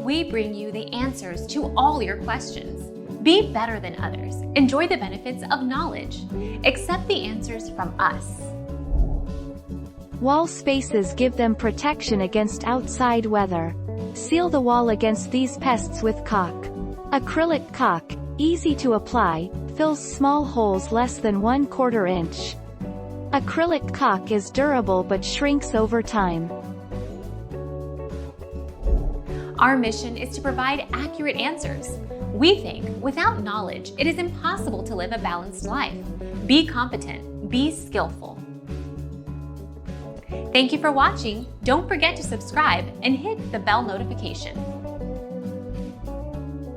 we bring you the answers to all your questions. Be better than others. Enjoy the benefits of knowledge. Accept the answers from us. Wall spaces give them protection against outside weather. Seal the wall against these pests with caulk. Acrylic caulk, easy to apply, fills small holes less than 1/4 inch. Acrylic caulk is durable but shrinks over time. Our mission is to provide accurate answers. We think without knowledge, it is impossible to live a balanced life. Be competent, be skillful. Thank you for watching. Don't forget to subscribe and hit the bell notification.